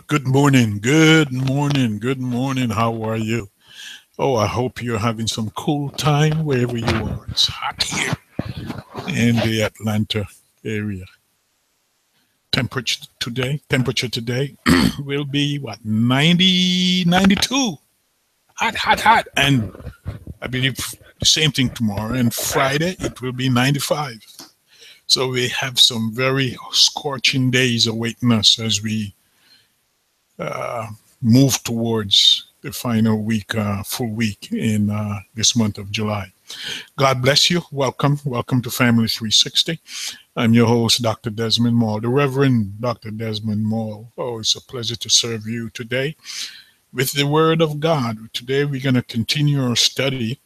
Good morning, good morning, good morning. How are you? Oh, I hope you're having some cool time wherever you are. It's hot here in the Atlanta area. Temperature today will be what, 90, 92. Hot, hot, hot. And I believe the same thing tomorrow. And Friday, it will be 95. So we have some very scorching days awaiting us as we uh, move towards the final week, full week in this month of July. God bless you. Welcome. Welcome to Family 360. I'm your host, Dr. Desmond Maul, the Reverend Dr. Desmond Maul. Oh, it's a pleasure to serve you today with the Word of God. Today, we're going to continue our study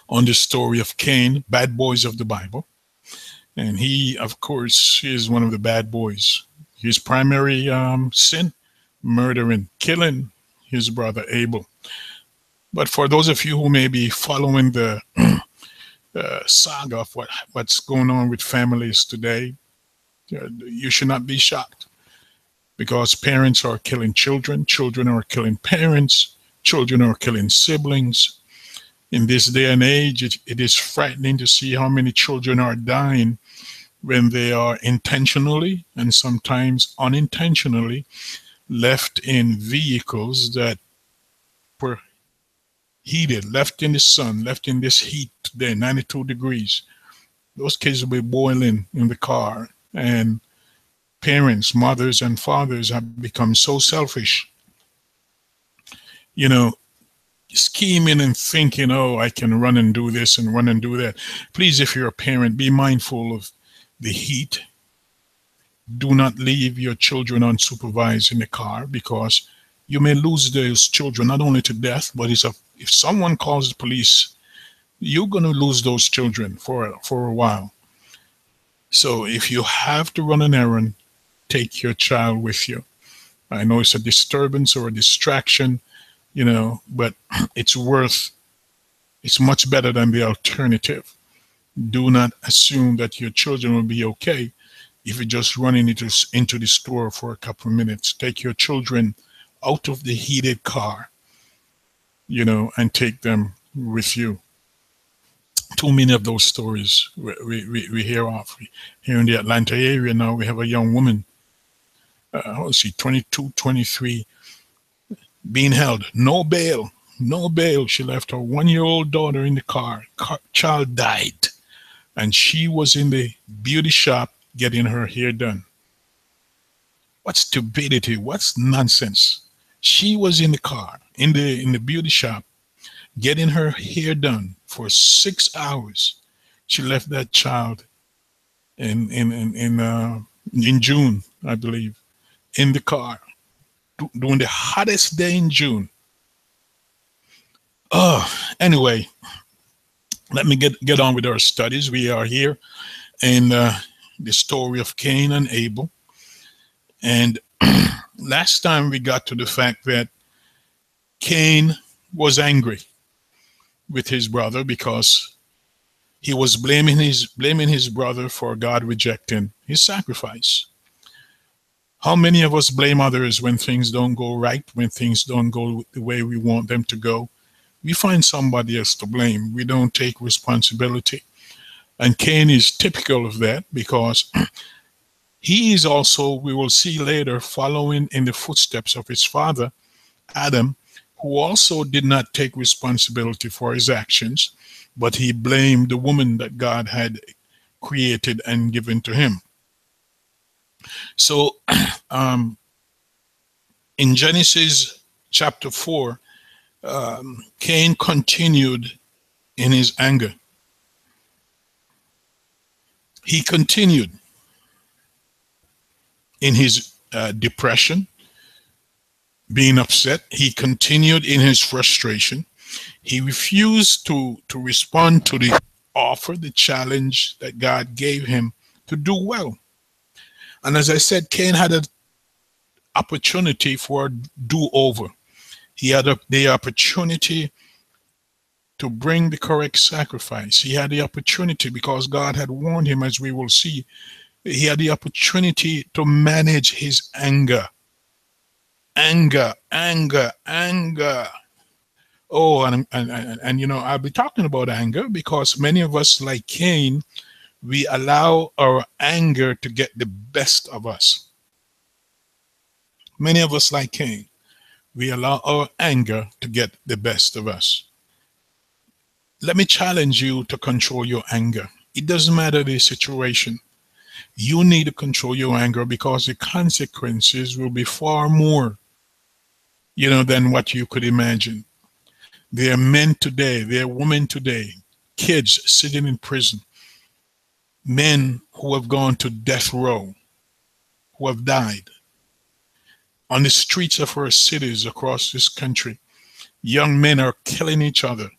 on the story of Cain, bad boys of the Bible. And he, of course, is one of the bad boys. His primary sin, murdering, killing his brother Abel. But for those of you who may be following the saga of what's going on with families today, you should not be shocked because parents are killing children, children are killing parents, children are killing siblings. In this day and age, it is frightening to see how many children are dying when they are intentionally and sometimes unintentionally left in vehicles that were heated, left in the sun, left in this heat today, 92 degrees. Those kids will be boiling in the car. And parents, mothers, and fathers have become so selfish, you know, scheming and thinking, oh, I can run and do this and run and do that. Please, if you're a parent, be mindful of the heat. Do not leave your children unsupervised in the car because you may lose those children not only to death, but if someone calls the police, you're going to lose those children for a while. So if you have to run an errand, take your child with you. I know it's a disturbance or a distraction, but it's much better than the alternative. Do not assume that your children will be okay if you're just running into the store for a couple of minutes. Take your children out of the heated car, and take them with you. Too many of those stories we hear of. Here in the Atlanta area now, we have a young woman, how is she, 22, 23, being held. No bail, no bail. She left her 1-year-old daughter in the car. Child died. And she was in the beauty shop getting her hair done. What stupidity, what's nonsense. She was in the car, in the beauty shop, getting her hair done for 6 hours. She left that child in June, I believe, in the car, during the hottest day in June. Anyway, let me get on with our studies. We are here in the story of Cain and Abel. And last time we got to the fact that Cain was angry with his brother because he was blaming his brother for God rejecting his sacrifice. How many of us blame others when things don't go right, when things don't go the way we want them to go? We find somebody else to blame. We don't take responsibility. And Cain is typical of that because he is also, we will see later, following in the footsteps of his father, Adam, who also did not take responsibility for his actions, but he blamed the woman that God had created and given to him. So in Genesis chapter 4, Cain continued in his anger. He continued in his depression, being upset. He continued in his frustration. He refused to respond to the offer, the challenge that God gave him to do well. And as I said, Cain had an opportunity for a do-over. He had the opportunity to bring the correct sacrifice. He had the opportunity, because God had warned him, as we will see, he had the opportunity to manage his anger. Anger, anger, anger. Oh, and you know, I'll be talking about anger because many of us, like Cain, we allow our anger to get the best of us. Many of us, like Cain, we allow our anger to get the best of us. Let me challenge you to control your anger. It doesn't matter the situation. You need to control your anger because the consequences will be far more, than what you could imagine. There are men today, there are women today, kids sitting in prison, men who have gone to death row, who have died on the streets of our cities across this country. Young men are killing each other.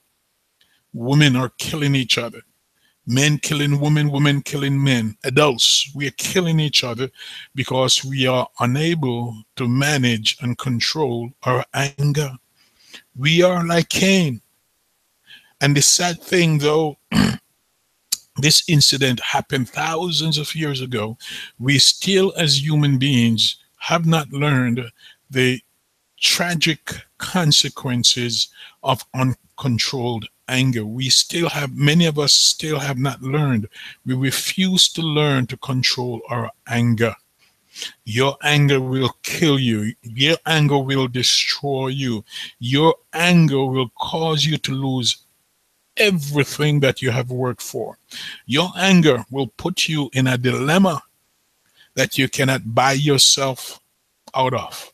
Women are killing each other. Men killing women, women killing men. Adults, we are killing each other because we are unable to manage and control our anger. We are like Cain. And the sad thing, though, this incident happened thousands of years ago. We still, as human beings, have not learned the tragic consequences of uncontrolled anger. Many of us still have not learned. We refuse to learn to control our anger. Your anger will kill you. Your anger will destroy you. Your anger will cause you to lose everything that you have worked for. Your anger will put you in a dilemma that you cannot buy yourself out of.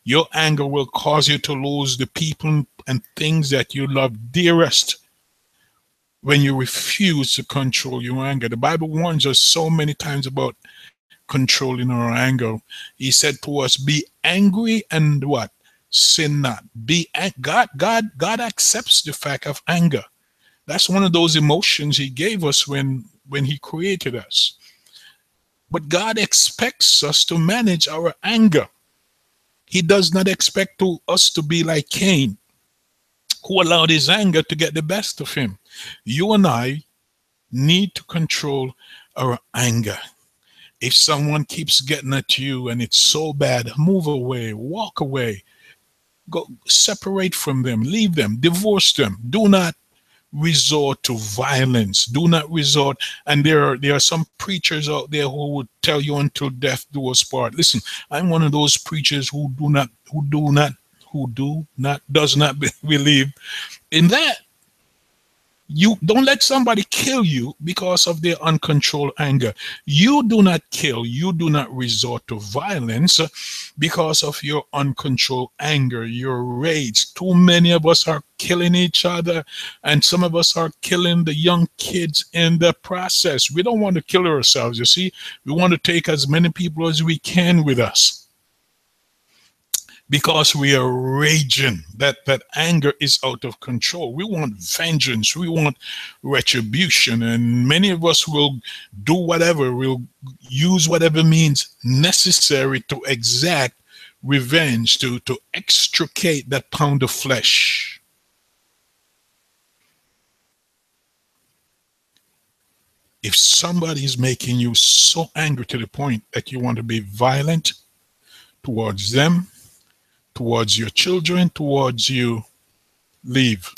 Your anger will cause you to lose the people and things that you love dearest when you refuse to control your anger. The Bible warns us so many times about controlling our anger. He said to us, be angry and what? Sin not. God accepts the fact of anger. That's one of those emotions he gave us when he created us. But God expects us to manage our anger. He does not expect us to be like Cain, who allowed his anger to get the best of him. You and I need to control our anger. If someone keeps getting at you and it's so bad, move away, walk away, go separate from them, leave them, divorce them. Do not resort to violence. Do not resort. And there are some preachers out there who would tell you until death do us part. Listen, I'm one of those preachers who does not believe in that. You don't let somebody kill you because of their uncontrolled anger. You do not kill, you do not resort to violence because of your uncontrolled anger, your rage. Too many of us are killing each other, and some of us are killing the young kids in the process. We don't want to kill ourselves, you see. We want to take as many people as we can with us, because we are raging. That anger is out of control. We want vengeance, we want retribution, and many of us will do whatever, will use whatever means necessary to exact revenge, to extricate that pound of flesh. If somebody is making you so angry to the point that you want to be violent towards them, towards your children, towards you, leave.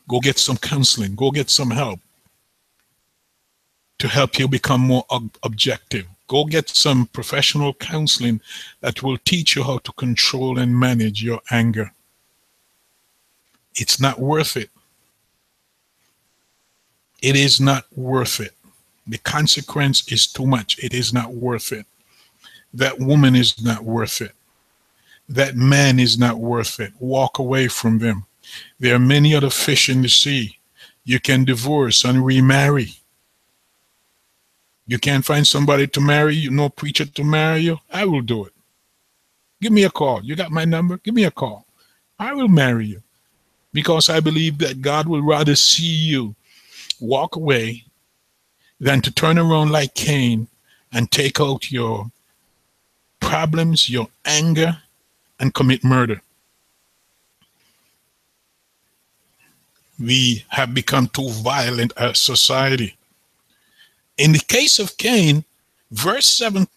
Go get some counseling. Go get some help to help you become more objective. Go get some professional counseling that will teach you how to control and manage your anger. It's not worth it. It is not worth it. The consequence is too much. It is not worth it. That woman is not worth it. That man is not worth it. Walk away from them. There are many other fish in the sea. You can divorce and remarry. You can't find somebody to marry you, no preacher to marry you. I will do it. Give me a call. You got my number? Give me a call. I will marry you, because I believe that God would rather see you walk away than to turn around like Cain and take out your problems, your anger, and commit murder. We have become too violent as society. In the case of Cain, verse 7,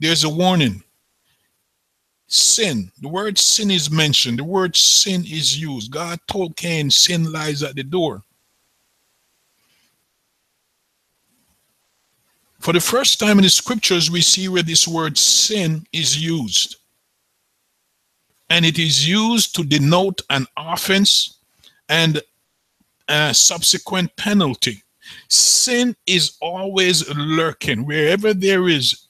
There's a warning. Sin. The word sin is mentioned. The word sin is used. God told Cain, sin lies at the door. For the first time in the scriptures, we see where this word sin is used. And it is used to denote an offense and a subsequent penalty. Sin is always lurking. Wherever there is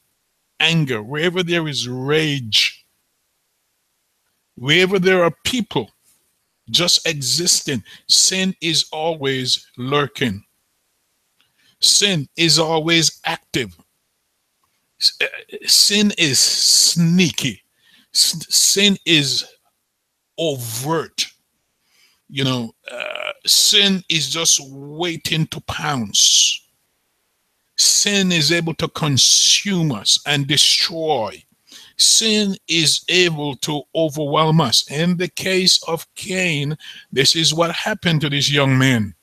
anger, wherever there is rage, wherever there are people just existing, sin is always lurking. Sin is always active. Sin is sneaky. Sin is overt. Sin is just waiting to pounce. Sin is able to consume us and destroy. Sin is able to overwhelm us. In the case of Cain, this is what happened to this young man.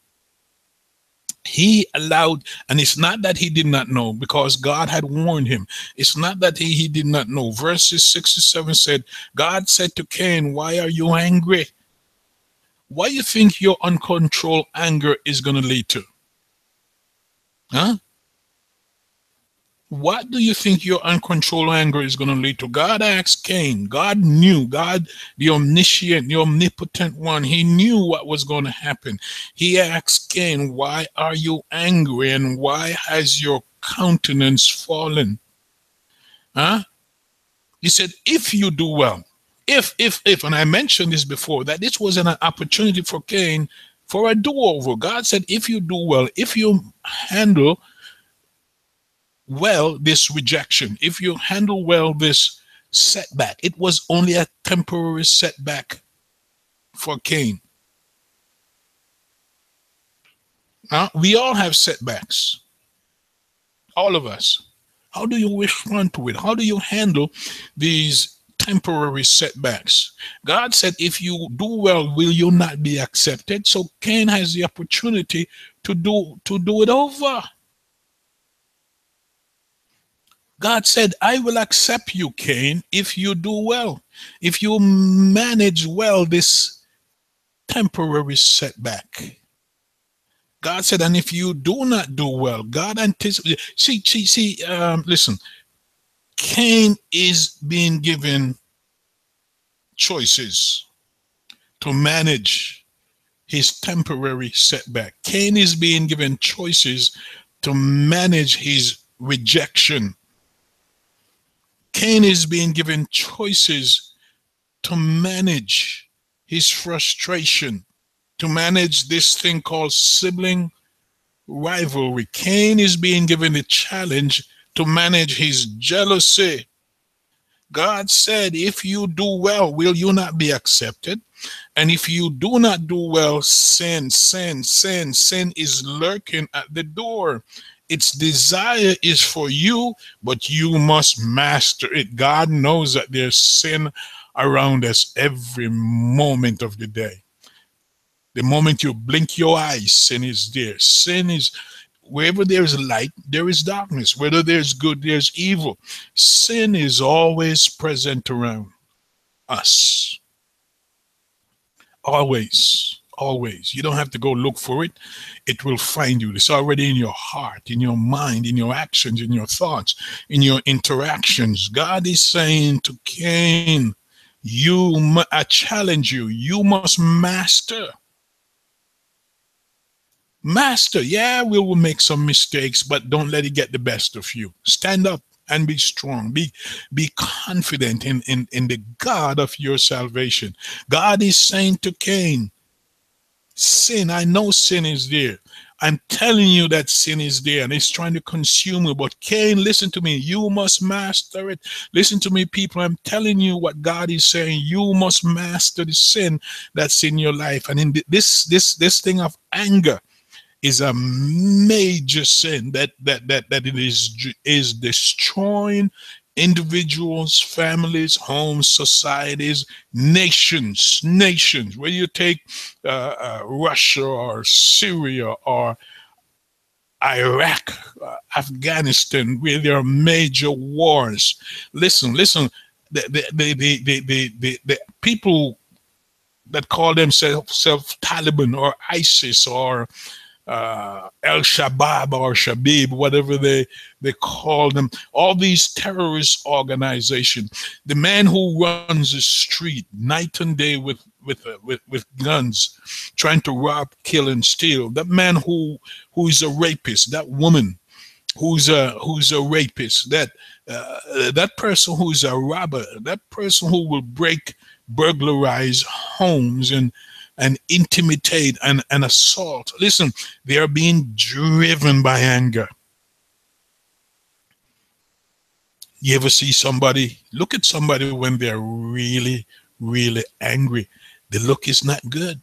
He allowed, and it's not that he did not know, because God had warned him. It's not that he did not know. Verses 6 to 7 said, God said to Cain, why are you angry? What do you think your uncontrolled anger is going to lead to? Huh? What do you think your uncontrolled anger is going to lead to? God asked Cain. God knew. God, the omniscient, the omnipotent one, he knew what was going to happen. He asked Cain, why are you angry and why has your countenance fallen? Huh? He said, if you do well, if, and I mentioned this before, that this was an opportunity for Cain for a do-over. God said, if you do well, if you handle well this rejection, if you handle well this setback, it was only a temporary setback for Cain. We all have setbacks, all of us. How do you respond to it? How do you handle these temporary setbacks? God said, if you do well, will you not be accepted? So Cain has the opportunity to do it over. God said, I will accept you, Cain, if you do well, if you manage well this temporary setback. God said, and if you do not do well, God anticipates. Listen, Cain is being given choices to manage his temporary setback. Cain is being given choices to manage his rejection. Cain is being given choices to manage his frustration, to manage this thing called sibling rivalry. Cain is being given the challenge to manage his jealousy. God said, if you do well, will you not be accepted? And if you do not do well, sin is lurking at the door. Its desire is for you, but you must master it. God knows that there's sin around us every moment of the day. The moment you blink your eyes, sin is there. Sin is, wherever there is light, there is darkness. Whether there's good, there's evil. Sin is always present around us. Always, always. You don't have to go look for it. It will find you. It's already in your heart, in your mind, in your actions, in your thoughts, in your interactions. God is saying to Cain, I challenge you. You must master. Master, yeah, we will make some mistakes, but don't let it get the best of you. Stand up and be strong. Be confident in the God of your salvation. God is saying to Cain, sin, I know sin is there. I'm telling you that sin is there and it's trying to consume you. But Cain, listen to me. You must master it. Listen to me, people. I'm telling you what God is saying. You must master the sin that's in your life. And in this thing of anger is a major sin that it is destroying individuals, families, homes, societies, nations. Whether you take Russia or Syria or Iraq, Afghanistan, where there are major wars. Listen, listen. The people that call themselves Taliban or ISIS or El Shabaab or Shabib, whatever they call them, all these terrorist organizations. The man who runs the street night and day with guns, trying to rob, kill, and steal. That man who is a rapist. That woman who's a rapist. That person who's a robber. That person who will burglarize homes and intimidate and assault. Listen, they are being driven by anger. You ever see somebody, look at somebody when they're really, really angry? The look is not good.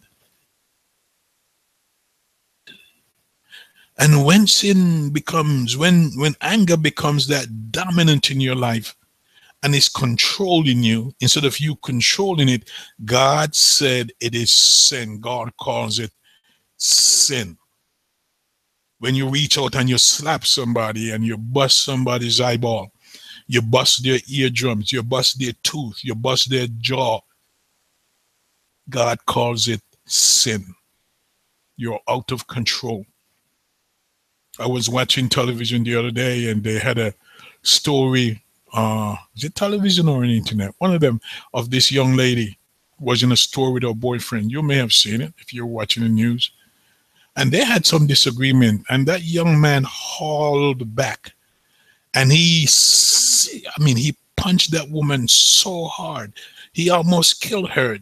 And when sin becomes, when anger becomes that dominant in your life and is controlling you, instead of you controlling it, God said it is sin. God calls it sin. When you reach out and you slap somebody and you bust somebody's eyeball, you bust their eardrums, you bust their tooth, you bust their jaw, God calls it sin. You're out of control. I was watching television the other day and they had a story, is it television or on the internet? One of them, of this young lady was in a store with her boyfriend. You may have seen it if you're watching the news. And they had some disagreement and that young man hauled back and he punched that woman so hard. He almost killed her.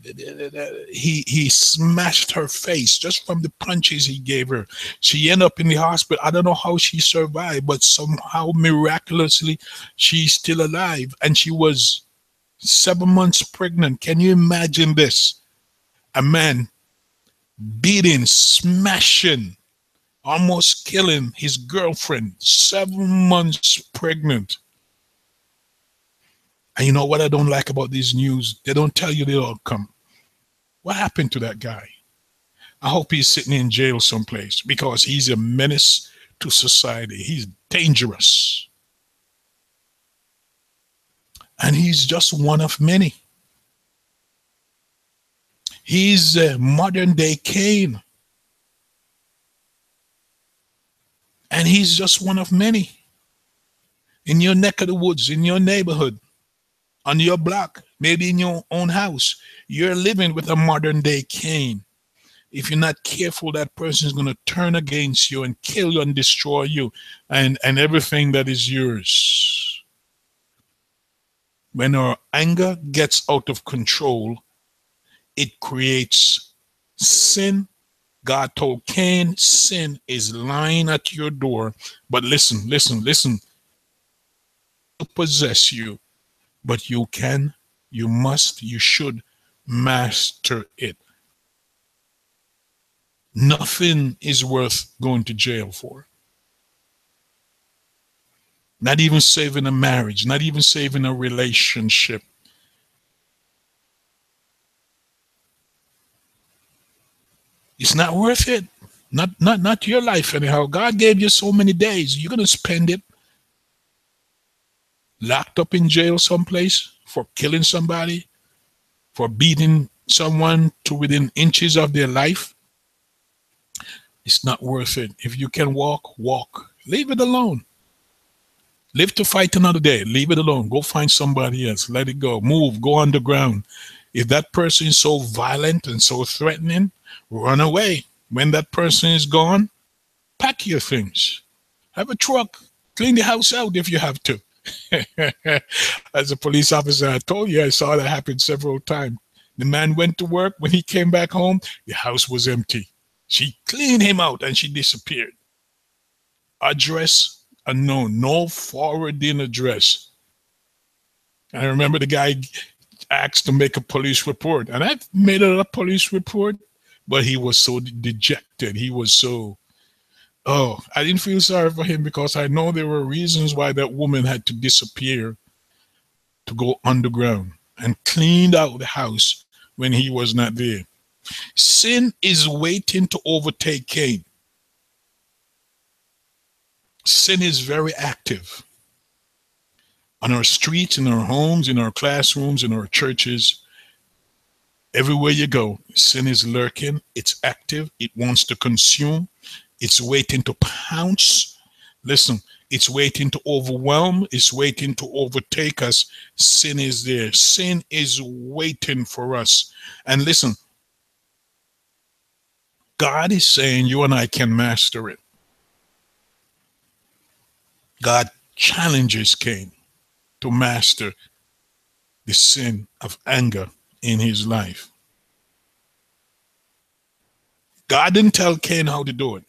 He smashed her face just from the punches he gave her. She ended up in the hospital. I don't know how she survived, but somehow miraculously she's still alive. And she was 7 months pregnant. Can you imagine this? A man beating, smashing, almost killing his girlfriend, 7 months pregnant. And you know what I don't like about these news? They don't tell you the outcome. What happened to that guy? I hope he's sitting in jail someplace because he's a menace to society. He's dangerous. And he's just one of many. He's a modern day Cain. And he's just one of many. In your neck of the woods, in your neighborhood, on your block, maybe in your own house, you're living with a modern day Cain. If you're not careful, that person is going to turn against you and kill you and destroy you and everything that is yours. When our anger gets out of control, it creates sin. God told Cain, sin is lying at your door. But listen, listen, listen. To possess you. But you can, you must, you should master it. Nothing is worth going to jail for. Not even saving a marriage, not even saving a relationship. It's not worth it. Not your life anyhow. God gave you so many days. You're going to spend it locked up in jail someplace for killing somebody, for beating someone to within inches of their life. It's not worth it. If you can walk, walk. Leave it alone. Live to fight another day. Leave it alone. Go find somebody else. Let it go. Move. Go underground. If that person is so violent and so threatening, run away. When that person is gone, pack your things. Have a truck. Clean the house out if you have to. As a police officer, I told you I saw that happen several times. The man went to work. When he came back home, the house was empty. She cleaned him out and she disappeared. Address unknown. No forwarding address. I remember the guy asked to make a police report, and I made a police report, but he was so dejected. He was so, oh, I didn't feel sorry for him because I know there were reasons why that woman had to disappear to go underground and cleaned out the house when he was not there. Sin is waiting to overtake Cain. Sin is very active on our streets, in our homes, in our classrooms, in our churches. Everywhere you go, sin is lurking. It's active. It wants to consume. It's waiting to pounce. Listen, it's waiting to overwhelm. It's waiting to overtake us. Sin is there. Sin is waiting for us. And listen, God is saying you and I can master it. God challenges Cain to master the sin of anger in his life. God didn't tell Cain how to do it.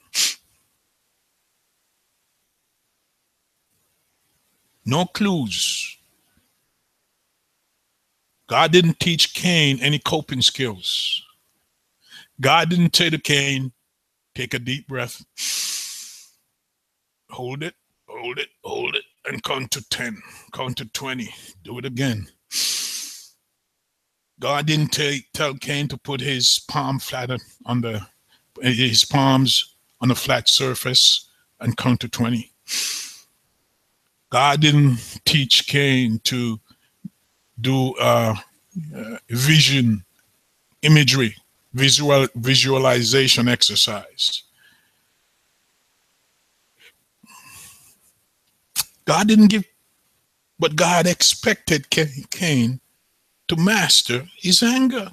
No clues. God didn't teach Cain any coping skills. God didn't say to Cain, take a deep breath, hold it, hold it, hold it, and count to 10, count to 20, do it again. God didn't tell Cain to put his palm flat on his palms on a flat surface and count to 20. God didn't teach Cain to do vision, imagery, visualization exercise. God didn't give, but God expected Cain to master his anger.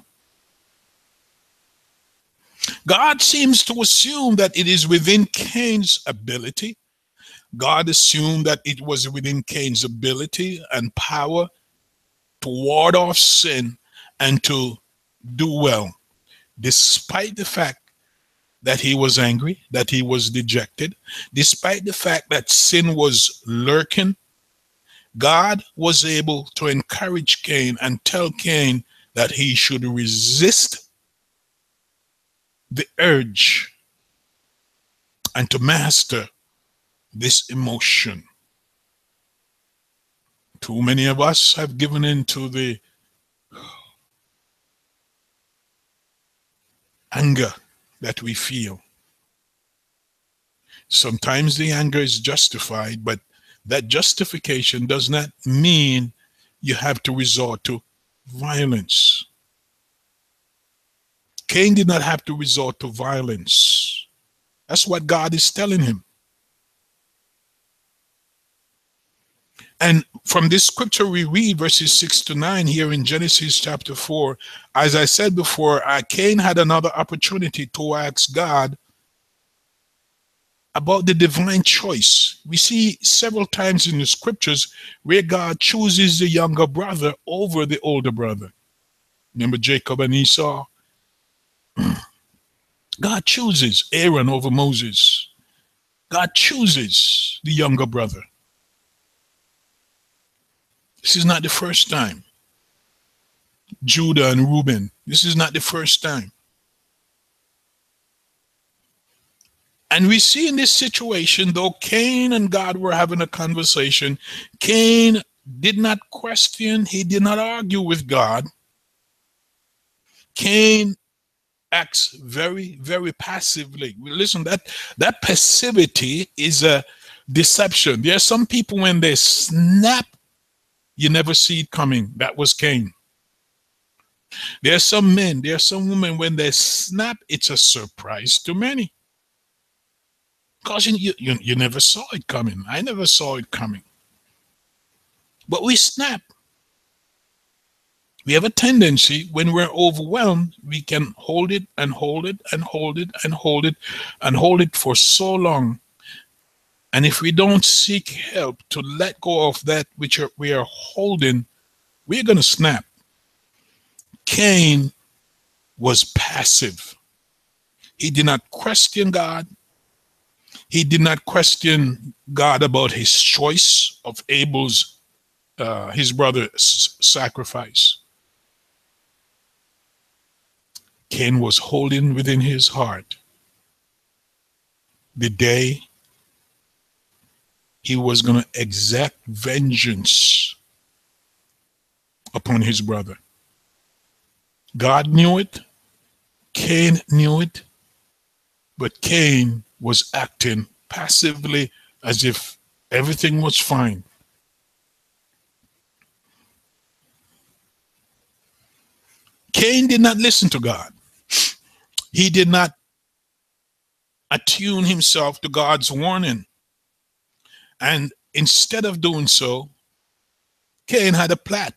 God seems to assume that it is within Cain's ability. God assumed that it was within Cain's ability and power to ward off sin and to do well, despite the fact that he was angry, that he was dejected, despite the fact that sin was lurking. God was able to encourage Cain and tell Cain that he should resist the urge and to master this emotion. Too many of us have given in to the anger that we feel. Sometimes the anger is justified, but that justification does not mean you have to resort to violence. Cain did not have to resort to violence. That's what God is telling him. And from this scripture we read verses 6 to 9 here in Genesis chapter 4, as I said before, Cain had another opportunity to ask God about the divine choice. We see several times in the scriptures where God chooses the younger brother over the older brother. Remember Jacob and Esau? God chooses Aaron over Moses. God chooses the younger brother. This is not the first time. Judah and Reuben, this is not the first time. And we see in this situation, though Cain and God were having a conversation, Cain did not question, he did not argue with God. Cain acts very, very passively. Listen, that passivity is a deception. There are some people when they snap, you never see it coming. That was Cain. There are some men, there are some women, when they snap, it's a surprise to many. Because you never saw it coming. I never saw it coming. But we snap. We have a tendency, when we're overwhelmed, we can hold it and hold it and hold it and hold it and hold it for so long. And if we don't seek help to let go of that which we are holding, we're going to snap. Cain was passive. He did not question God. He did not question God about his choice of Abel's, his brother's sacrifice. Cain was holding within his heart the day he was going to exact vengeance upon his brother. God knew it. Cain knew it. But Cain was acting passively as if everything was fine. Cain did not listen to God. He did not attune himself to God's warning. And instead of doing so, Cain had a plan.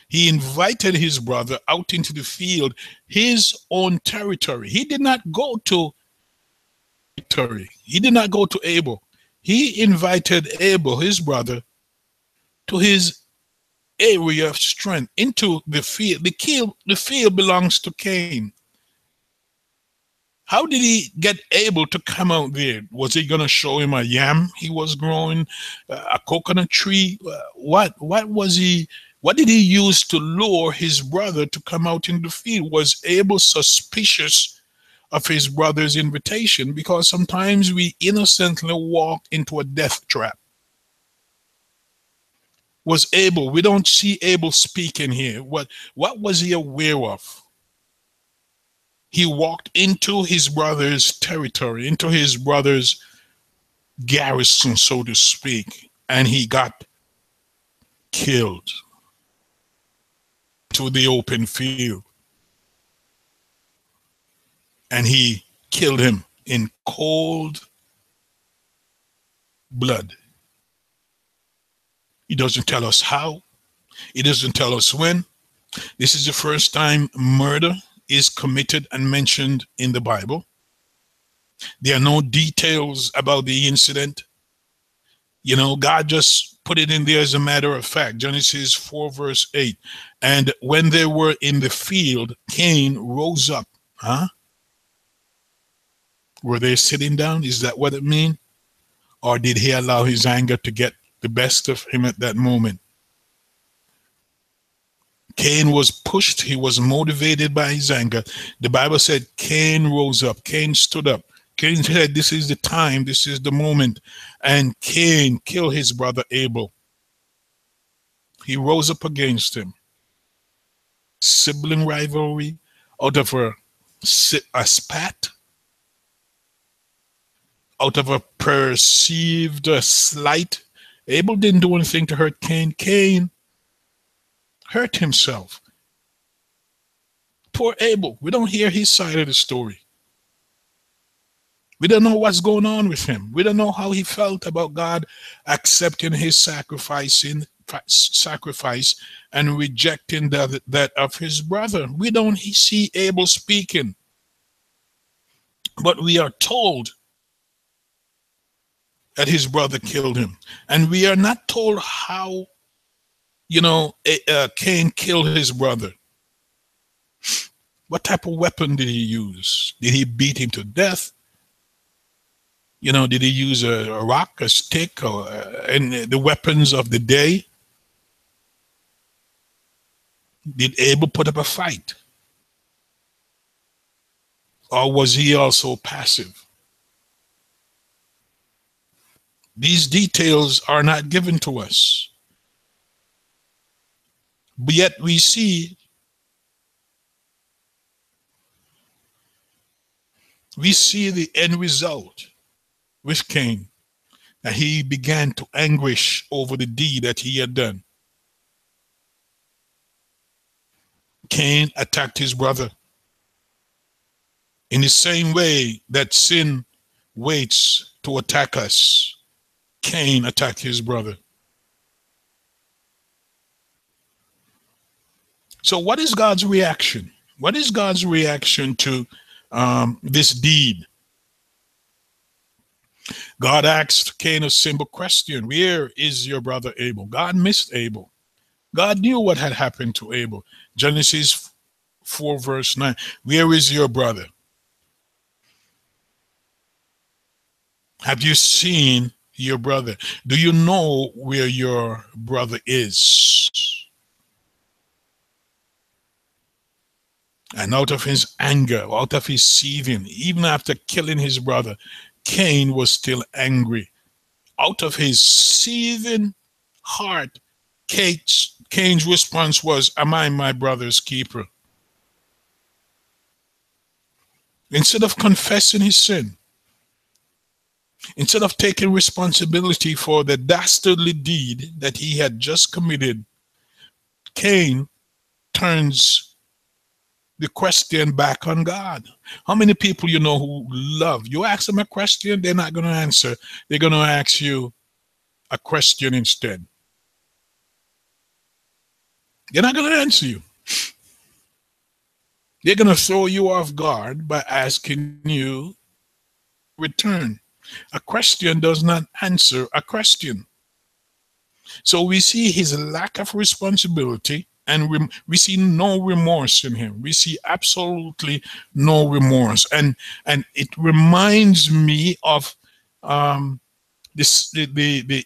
He invited his brother out into the field, his own territory. He did not go to territory. He did not go to Abel. He invited Abel, his brother, to his area of strength, into the field. The field belongs to Cain. How did he get Abel to come out there? Was he going to show him a yam he was growing, a coconut tree? What was he? What did he use to lure his brother to come out in the field? Was Abel suspicious of his brother's invitation? Because sometimes we innocently walk into a death trap. Was Abel? We don't see Abel speaking here. What was he aware of? He walked into his brother's territory, into his brother's garrison, so to speak, and he got killed to the open field. And he killed him in cold blood. He doesn't tell us how. He doesn't tell us when. This is the first time murder is committed and mentioned in the Bible. There are no details about the incident. God just put it in there as a matter of fact. Genesis 4 verse 8. And when they were in the field, Cain rose up. Were they sitting down? Is that what it means? Or did he allow his anger to get the best of him at that moment? Cain was pushed. He was motivated by his anger. The Bible said Cain rose up. Cain stood up. Cain said, this is the time. This is the moment. And Cain killed his brother Abel. He rose up against him. Sibling rivalry out of a spat, out of a perceived slight. Abel didn't do anything to hurt Cain. Cain hurt himself. Poor Abel. We don't hear his side of the story. We don't know what's going on with him. We don't know how he felt about God accepting his sacrifice and rejecting that of his brother. We don't see Abel speaking. But we are told that his brother killed him. And we are not told how Cain killed his brother. What type of weapon did he use? Did he beat him to death? Did he use a rock, a stick, or and the weapons of the day? Did Abel put up a fight? Or was he also passive? These details are not given to us. But yet we see the end result with Cain, that he began to anguish over the deed that he had done. Cain attacked his brother in the same way that sin waits to attack us. Cain attacked his brother. So what is God's reaction? What is God's reaction to this deed? God asked Cain a simple question. Where is your brother Abel? God missed Abel. God knew what had happened to Abel. Genesis 4 verse 9. Where is your brother? Have you seen your brother? Do you know where your brother is? And out of his anger, out of his seething, even after killing his brother, Cain was still angry. Out of his seething heart, Cain's response was, am I my brother's keeper? Instead of confessing his sin, Instead of taking responsibility for the dastardly deed that he had just committed, Cain turns the question back on God. How many people you know who love? You ask them a question, they're not going to answer. They're going to ask you a question instead. They're not going to answer you. They're going to throw you off guard by asking you return. A question does not answer a question. So we see his lack of responsibility, and we see no remorse in him. We see absolutely no remorse. And it reminds me of the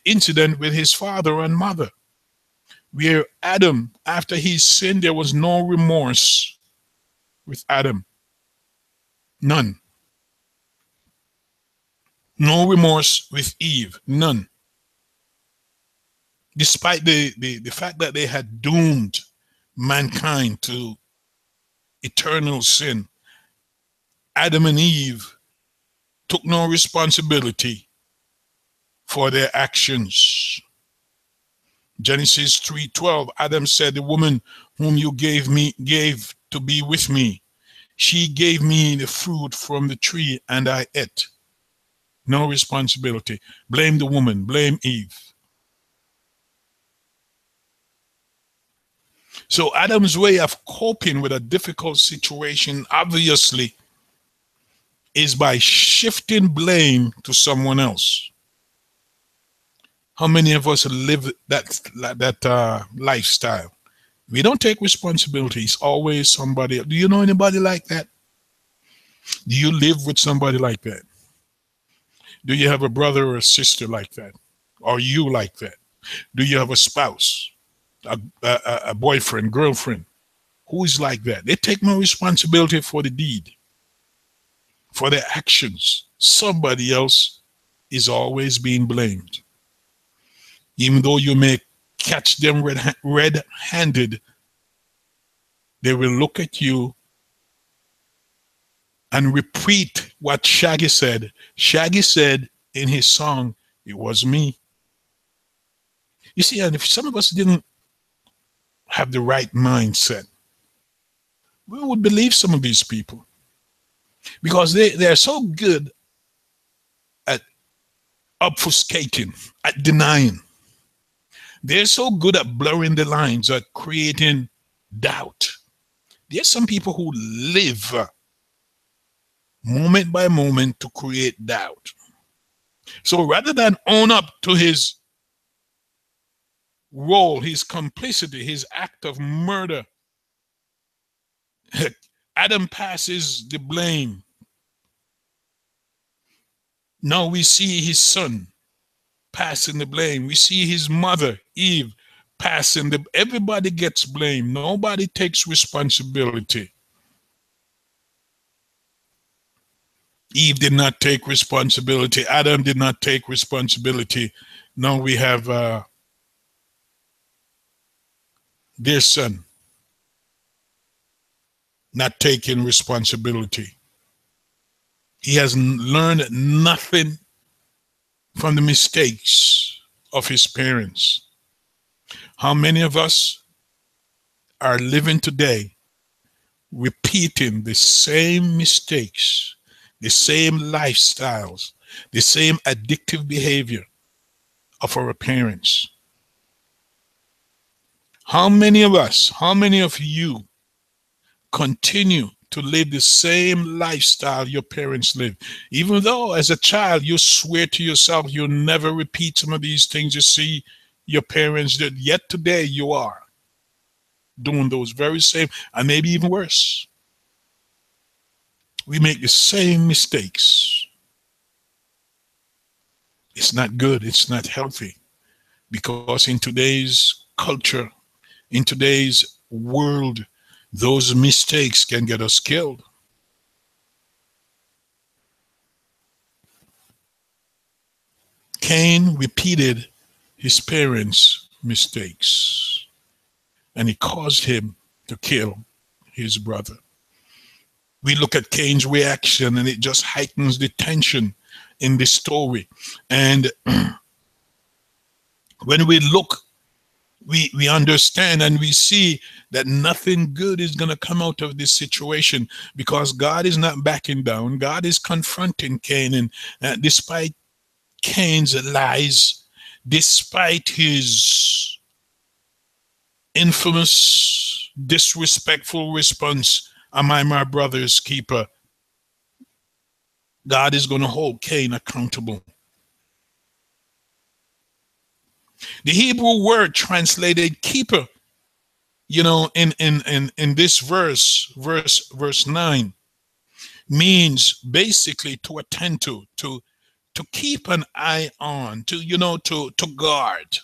incident with his father and mother, where Adam, after he sinned, there was no remorse with Adam. None. No remorse with Eve. None. Despite the fact that they had doomed mankind to eternal sin, Adam and Eve took no responsibility for their actions. Genesis 3:12, Adam said, "The woman whom you gave to be with me, she gave me the fruit from the tree and I ate." No responsibility. Blame the woman, blame Eve. So Adam's way of coping with a difficult situation, obviously, is by shifting blame to someone else. How many of us live that lifestyle? We don't take responsibility. It's always somebody else. Do you know anybody like that? Do you live with somebody like that? Do you have a brother or a sister like that? Are you like that? Do you have a spouse, a boyfriend, girlfriend who is like that? They take no responsibility for the deed, for their actions. Somebody else is always being blamed. Even though you may catch them red-handed, they will look at you and repeat what Shaggy said. Shaggy said in his song, "It was me." You see, and if some of us didn't have the right mindset, we would believe some of these people, because they're so good at obfuscating, at denying. They're so good at blurring the lines, at creating doubt. There's some people who live moment by moment to create doubt. So rather than own up to his role, his complicity, his act of murder, Adam passes the blame. Now we see his son passing the blame. We see his mother, Eve, passing everybody gets blamed. Nobody takes responsibility. Eve did not take responsibility. Adam did not take responsibility. Now we have their son not taking responsibility. He has learned nothing from the mistakes of his parents. How many of us are living today repeating the same mistakes, the same lifestyles, the same addictive behavior of our parents? How many of us, how many of you continue to live the same lifestyle your parents lived? Even though as a child you swear to yourself you'll never repeat some of these things you see your parents did, yet today you are doing those very same, and maybe even worse. We make the same mistakes. It's not good. It's not healthy, because in today's culture, in today's world, those mistakes can get us killed. Cain repeated his parents' mistakes, and it caused him to kill his brother. We look at Cain's reaction, and it just heightens the tension in this story. And when we look, we understand and we see that nothing good is going to come out of this situation, because God is not backing down. God is confronting Cain, and despite Cain's lies, despite his infamous, disrespectful response, "Am I my brother's keeper?" God is going to hold Cain accountable. The Hebrew word translated keeper, in this verse 9, means basically to attend to keep an eye on, to guard.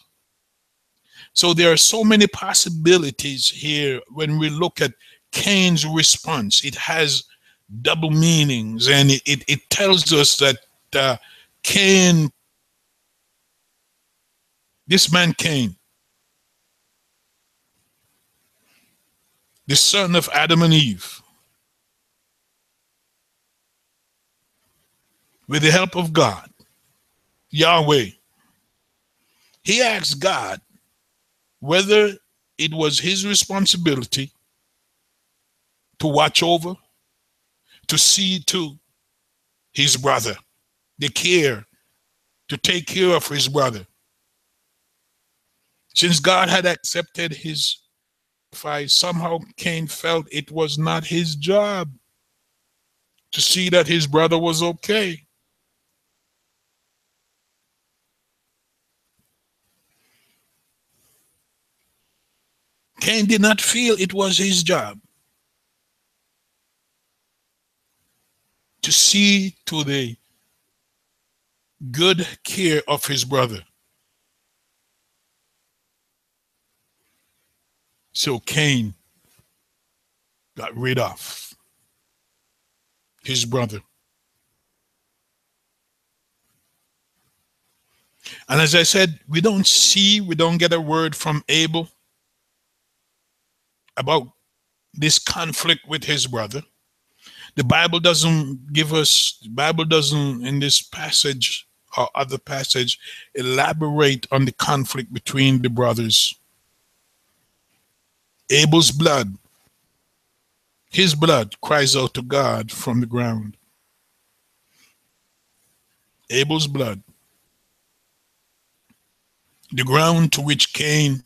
So there are so many possibilities here when we look at Cain's response. It has double meanings, and it tells us that Cain, this man Cain, the son of Adam and Eve, with the help of God, Yahweh, he asked God whether it was his responsibility to watch over, to see to his brother, to take care of his brother. Since God had accepted his sacrifice, somehow Cain felt it was not his job to see that his brother was okay. Cain did not feel it was his job to see to the good care of his brother. So Cain got rid of his brother. And as I said, we don't get a word from Abel about this conflict with his brother. The Bible doesn't in this passage or other passage elaborate on the conflict between the brothers. Abel's blood, his blood cries out to God from the ground. Abel's blood. The ground to which Cain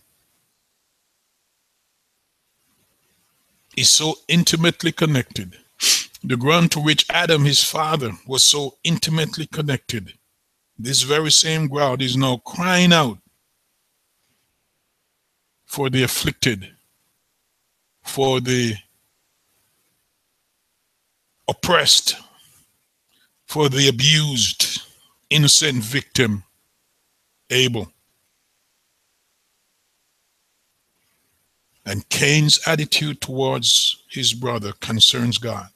is so intimately connected. The ground to which Adam, his father, was so intimately connected. This very same ground is now crying out for the afflicted, for the oppressed, for the abused, innocent victim, Abel. And Cain's attitude towards his brother concerns God.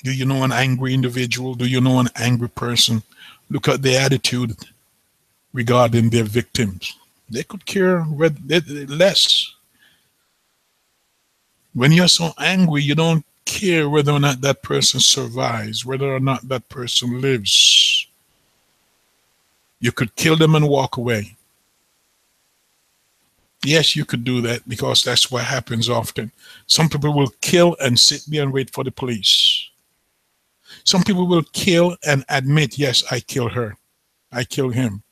Do you know an angry individual? Do you know an angry person? Look at their attitude regarding their victims. They could care less. When you're so angry, you don't care whether or not that person survives, whether or not that person lives. You could kill them and walk away. Yes, you could do that, because that's what happens often. Some people will kill and sit there and wait for the police. Some people will kill and admit, yes, I killed her. I killed him.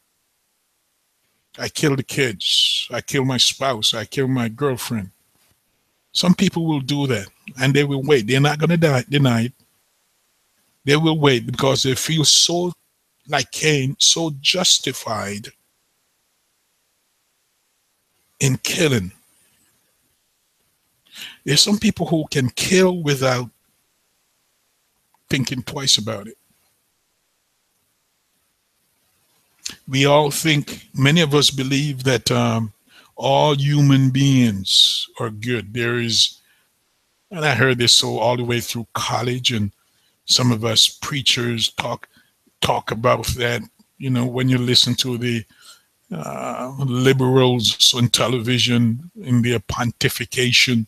I killed the kids. I killed my spouse. I killed my girlfriend. Some people will do that, and they will wait. They're not going to deny it. They will wait because they feel so, like Cain, so justified in killing. There's some people who can kill without thinking twice about it. We all think, many of us believe that all human beings are good. There is, and I heard this all the way through college, and some of us preachers talk about that. You know, when you listen to the liberals on television in their pontification,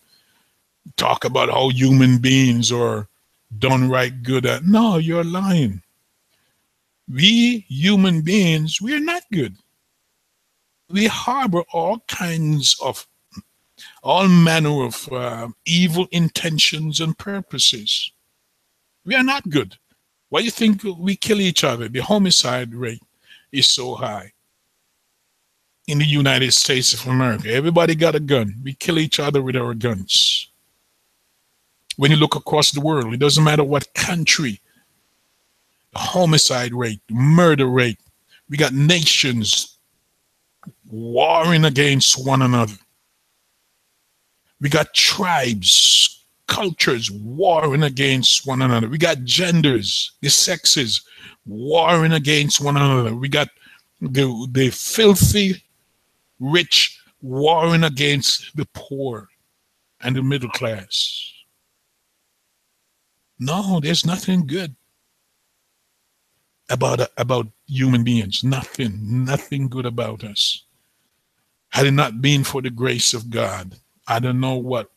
talk about how human beings are done right good at. No, you're lying. We human beings, we're not good. We harbor all manner of evil intentions and purposes. We are not good. Why do you think we kill each other? The homicide rate is so high in the United States of America. Everybody got a gun. We kill each other with our guns. When you look across the world, it doesn't matter what country, the homicide rate, the murder rate, we got nations warring against one another. We got tribes, cultures warring against one another. We got genders, the sexes warring against one another. We got the filthy rich warring against the poor and the middle class. No, there's nothing good about human beings. Nothing good about us. Had it not been for the grace of God, I don't know what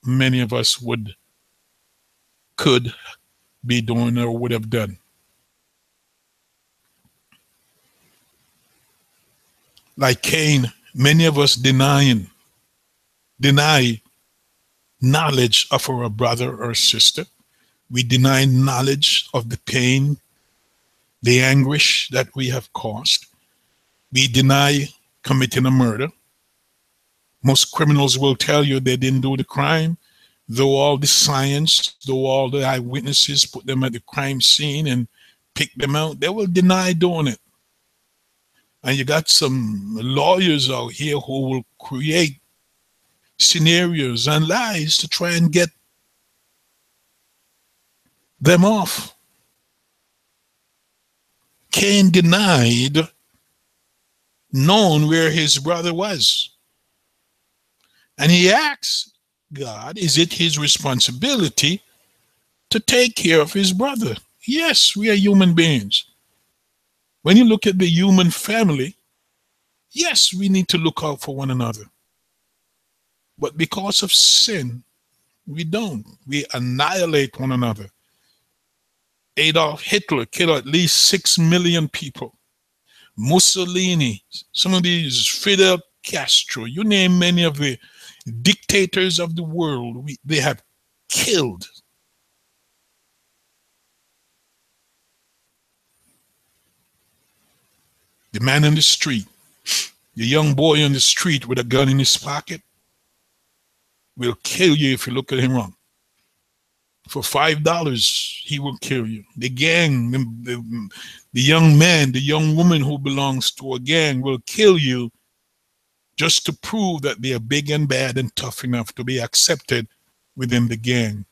many of us could be doing or would have done. Like Cain, many of us deny knowledge of our brother or sister. We deny knowledge of the pain, the anguish that we have caused. We deny committing a murder. Most criminals will tell you they didn't do the crime, though all the science, though all the eyewitnesses put them at the crime scene and pick them out, they will deny doing it. And you got some lawyers out here who will create scenarios and lies to try and get them off. Cain denied knowing where his brother was. And he asked God, is it his responsibility to take care of his brother? Yes, we are human beings. When you look at the human family, yes, we need to look out for one another. But because of sin, we don't. We annihilate one another. Adolf Hitler killed at least 6 million people. Mussolini, some of these, Fidel Castro, you name many of the dictators of the world, they have killed. The man in the street, the young boy on the street with a gun in his pocket will kill you if you look at him wrong. For $5, he will kill you. The gang, the young man, the young woman who belongs to a gang will kill you just to prove that they are big and bad and tough enough to be accepted within the gang.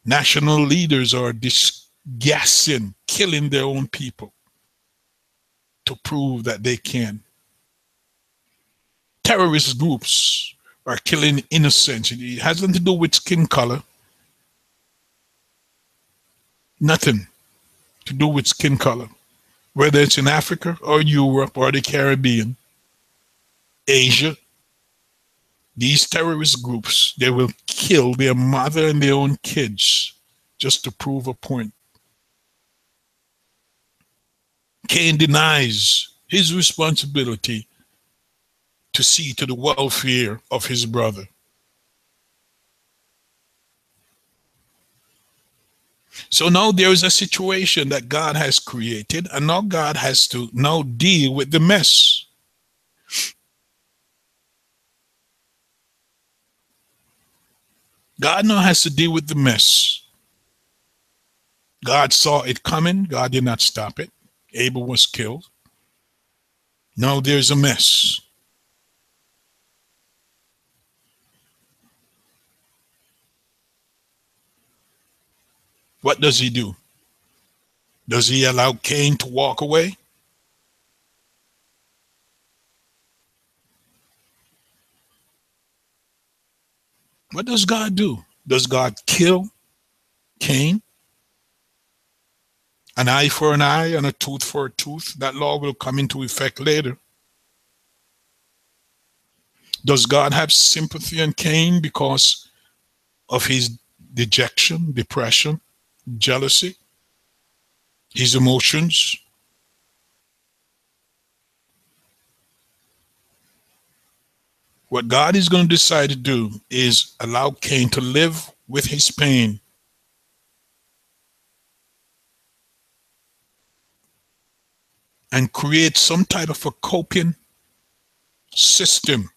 National leaders are gassing, killing their own people to prove that they can. Terrorist groups are killing innocents. It has nothing to do with skin color. Nothing to do with skin color. Whether it's in Africa or Europe or the Caribbean, Asia, these terrorist groups, they will kill their mother and their own kids just to prove a point. Cain denies his responsibility to see to the welfare of his brother. So now there is a situation that God has created, and now God has to now deal with the mess. God now has to deal with the mess. God saw it coming. God did not stop it. Abel was killed. Now there's a mess. What does he do? Does he allow Cain to walk away? What does God do? Does God kill Cain? An eye for an eye and a tooth for a tooth. That law will come into effect later. Does God have sympathy on Cain because of his dejection, depression, jealousy, his emotions. What God is going to decide to do is allow Cain to live with his pain and create some type of a coping system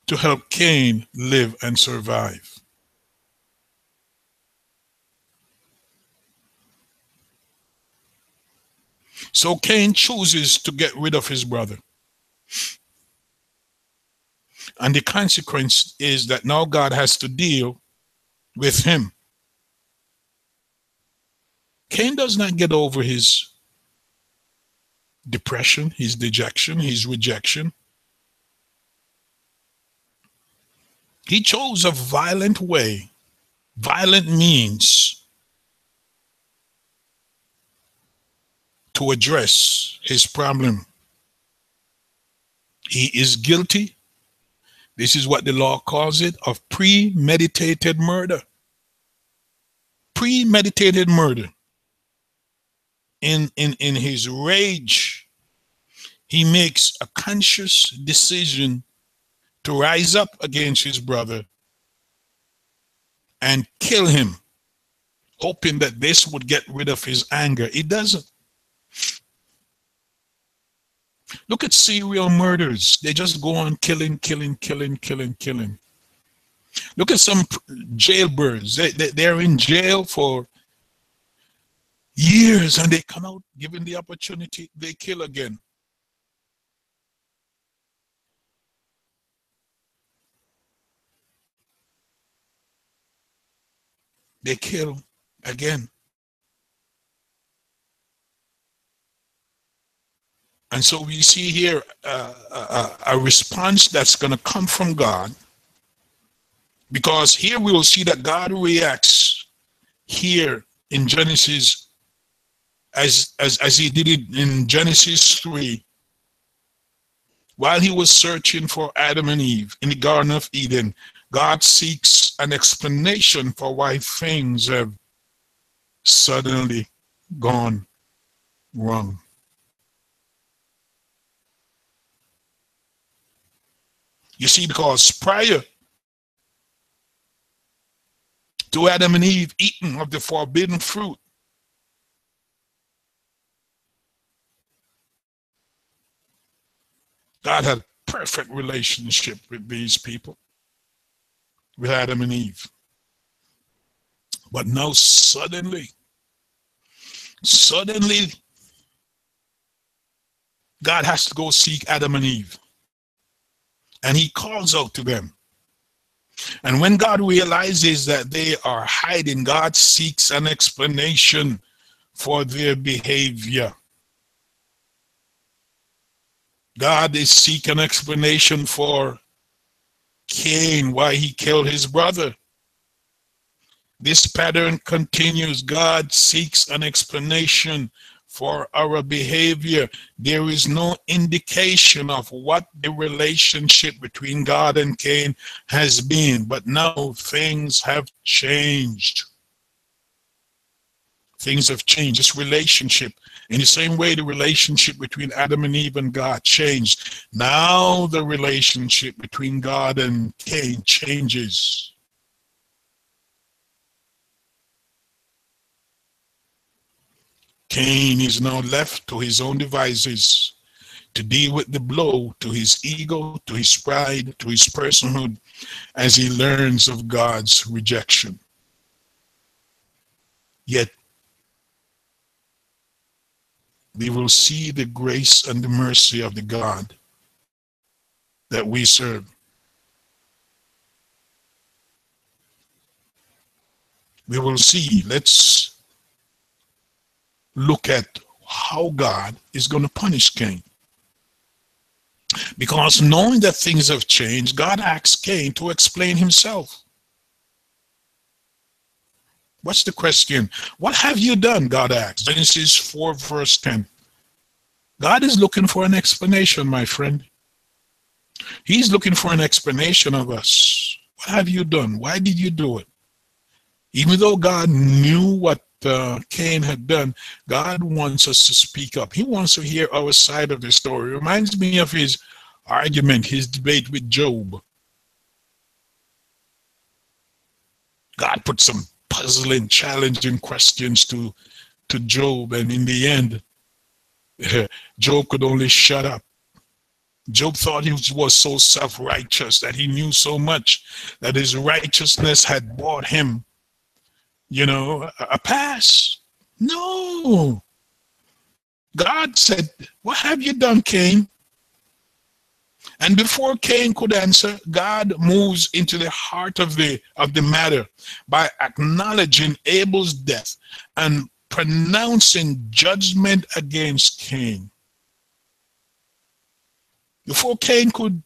to help Cain live and survive. So Cain chooses to get rid of his brother. And the consequence is that now God has to deal with him. Cain does not get over his depression, his dejection, his rejection. He chose a violent way, violent means to address his problem. He is guilty. This is what the law calls it, of premeditated murder. Premeditated murder. In his rage, he makes a conscious decision to rise up against his brother and kill him, hoping that this would get rid of his anger. It doesn't. Look at serial murders. They just go on killing. Look at some jailbirds. They're in jail for years and they come out, given the opportunity, they kill again. They kill again. And so we see here a response that's going to come from God, because here we will see that God reacts here in Genesis as he did it in Genesis 3. While he was searching for Adam and Eve in the Garden of Eden, God seeks an explanation for why things have suddenly gone wrong. You see, because prior to Adam and Eve eating of the forbidden fruit, God had a perfect relationship with these people, with Adam and Eve. But now suddenly, God has to go seek Adam and Eve. And he calls out to them. And when God realizes that they are hiding, God seeks an explanation for their behavior. God is seeking an explanation for Cain, why he killed his brother. This pattern continues. God seeks an explanation for our behavior. There is no indication of what the relationship between God and Cain has been, but now things have changed. Things have changed. This relationship, in the same way the relationship between Adam and Eve and God changed, now the relationship between God and Cain changes. Cain is now left to his own devices to deal with the blow to his ego, to his pride, to his personhood, as he learns of God's rejection. Yet, we will see the grace and the mercy of the God that we serve. We will see. Let's look at how God is going to punish Cain. Because knowing that things have changed, God asks Cain to explain himself. What's the question? What have you done? God asks. Genesis 4 verse 10. God is looking for an explanation, my friend. He's looking for an explanation of us. What have you done? Why did you do it? Even though God knew what Cain had done, God wants us to speak up. He wants to hear our side of the story. It reminds me of his argument, his debate with Job. God put some puzzling, challenging questions to Job, and in the end, Job could only shut up. Job thought he was so self-righteous, that he knew so much, that his righteousness had bought him, a pass. No. God said, what have you done, Cain? And before Cain could answer, God moves into the heart of the matter by acknowledging Abel's death and pronouncing judgment against Cain. Before Cain could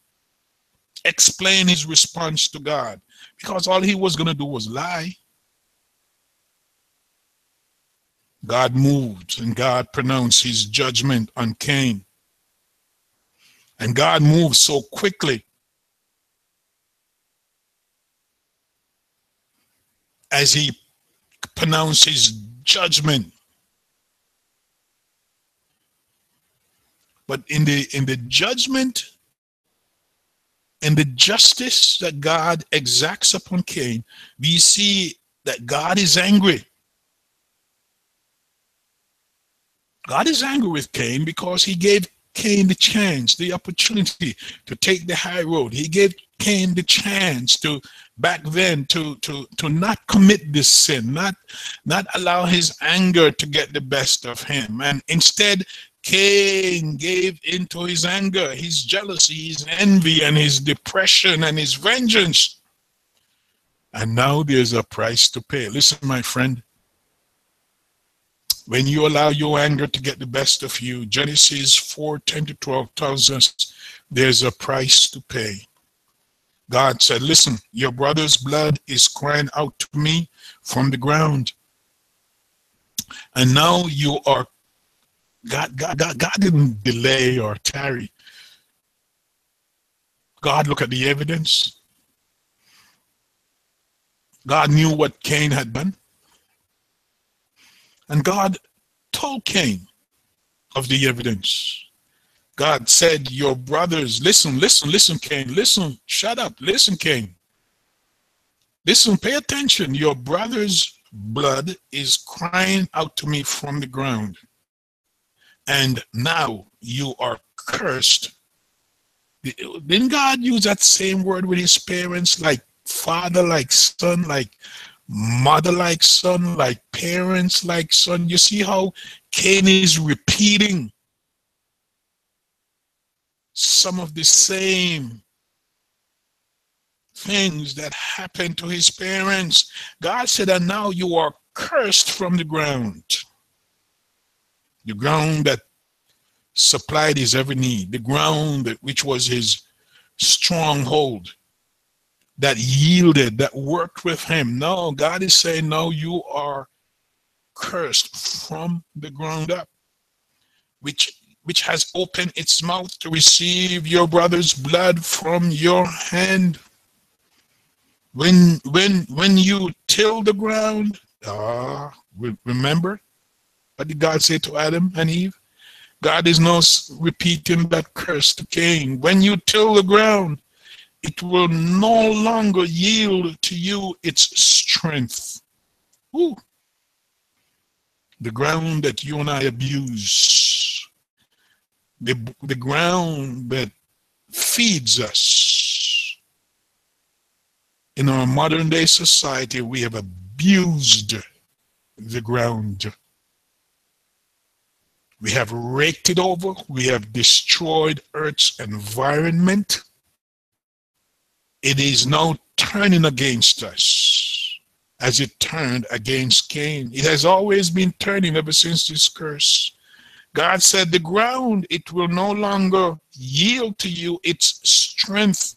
explain his response to God, because all he was going to do was lie, God moved and God pronounced his judgment on Cain. And God moved so quickly as he pronounced his judgment. But in the judgment and the justice that God exacts upon Cain, we see that God is angry. God is angry with Cain because he gave Cain the chance, the opportunity to take the high road. He gave Cain the chance to back then to not commit this sin, not allow his anger to get the best of him. And instead, Cain gave into his anger, his jealousy, his envy, and his depression and his vengeance. And now there's a price to pay. Listen, my friend. When you allow your anger to get the best of you, Genesis 4:10-12 tells us there's a price to pay. God said, listen, your brother's blood is crying out to me from the ground. And now you are, God didn't delay or tarry. God looked at the evidence. God knew what Cain had done. And God told Cain of the evidence. God said, your brothers, listen, Cain, listen, shut up, listen, Cain. Listen, pay attention. Your brother's blood is crying out to me from the ground. And now you are cursed. Didn't God use that same word with his parents, like father, like son, like mother like son, like parents like son? You see how Cain is repeating some of the same things that happened to his parents. God said, and now you are cursed from the ground that supplied his every need, the ground which was his stronghold, that yielded, that worked with him. No, God is saying, no, you are cursed from the ground up, which has opened its mouth to receive your brother's blood from your hand. When you till the ground, remember what did God say to Adam and Eve? God is now repeating that curse to Cain. When you till the ground, it will no longer yield to you its strength. Ooh. The ground that you and I abuse, the ground that feeds us. In our modern day society, we have abused the ground. We have raked it over. We have destroyed Earth's environment. It is now turning against us as it turned against Cain. It has always been turning ever since this curse. God said, the ground, it will no longer yield to you its strength.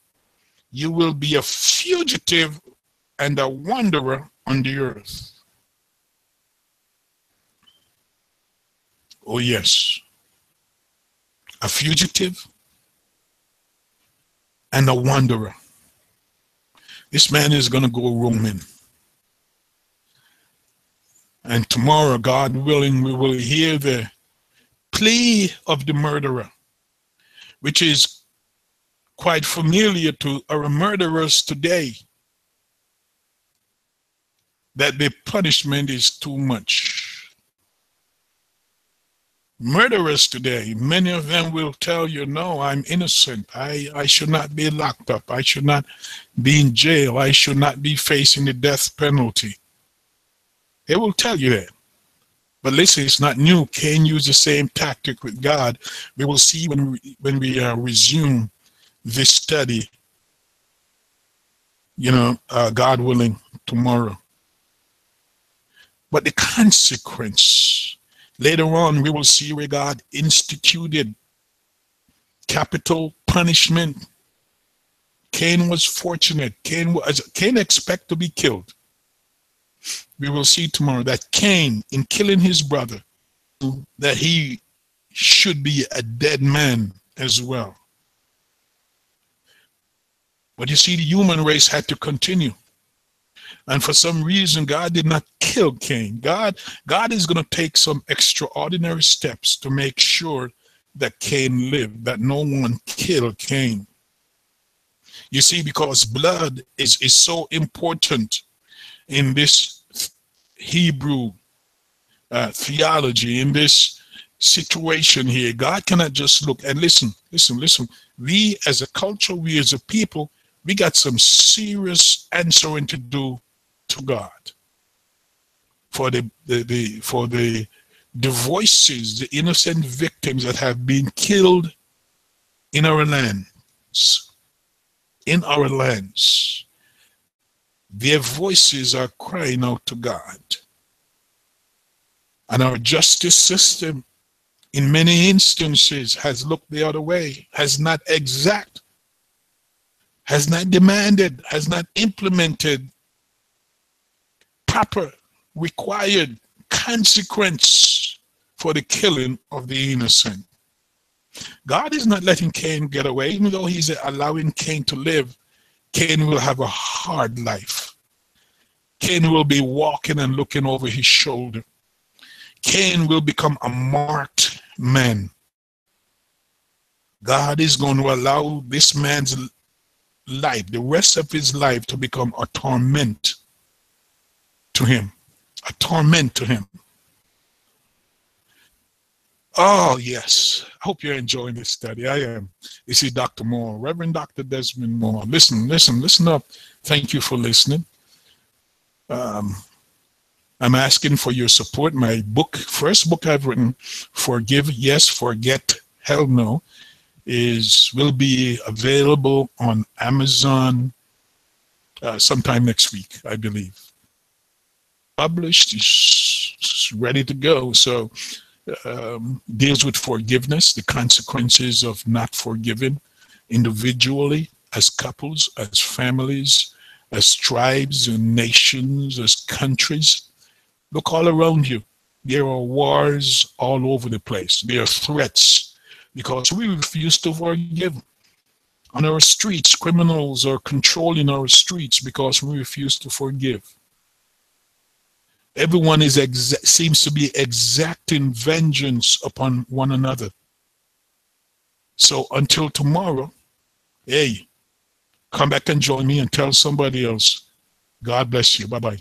You will be a fugitive and a wanderer on the earth. Oh yes, a fugitive and a wanderer. This man is going to go roaming. And tomorrow, God willing, we will hear the plea of the murderer, which is quite familiar to our murderers today, that the punishment is too much. Murderers today, many of them will tell you, no, I'm innocent. I should not be locked up. I should not be in jail. I should not be facing the death penalty. They will tell you that. But listen, it's not new. Cain used the same tactic with God. We will see when we resume this study, God willing, tomorrow. But the consequence, later on, we will see where God instituted capital punishment. Cain was fortunate. Cain expected to be killed. We will see tomorrow that Cain, in killing his brother, that he should be a dead man as well. But you see, the human race had to continue. And for some reason, God did not kill Cain. God is going to take some extraordinary steps to make sure that Cain lived, that no one killed Cain. You see, because blood is so important in this Hebrew theology, in this situation here. God cannot just look and listen. We as a culture, we as a people, we got some serious answering to do to God for the voices, the innocent victims that have been killed in our lands. In our lands, their voices are crying out to God. And our justice system, in many instances, has looked the other way, has not demanded, has not implemented proper, required consequence for the killing of the innocent. God is not letting Cain get away. Even though he's allowing Cain to live, Cain will have a hard life. Cain will be walking and looking over his shoulder. Cain will become a marked man. God is going to allow this man's life, the rest of his life, to become a torment to him. A torment to him. Oh, yes. I hope you're enjoying this study. I am. This is Dr. Maul, Reverend Dr. Desmond Maul. Listen up. Thank you for listening. I'm asking for your support. My first book I've written, Forgive Yes, Forget Hell No, will be available on Amazon sometime next week, I believe. Published, it's ready to go. So deals with forgiveness, the consequences of not forgiving individually, as couples, as families, as tribes and nations, as countries. Look all around you. There are wars all over the place. There are threats because we refuse to forgive. On our streets, criminals are controlling our streets because we refuse to forgive. Everyone seems to be exacting vengeance upon one another. So until tomorrow, hey, come back and join me and tell somebody else. God bless you. Bye-bye.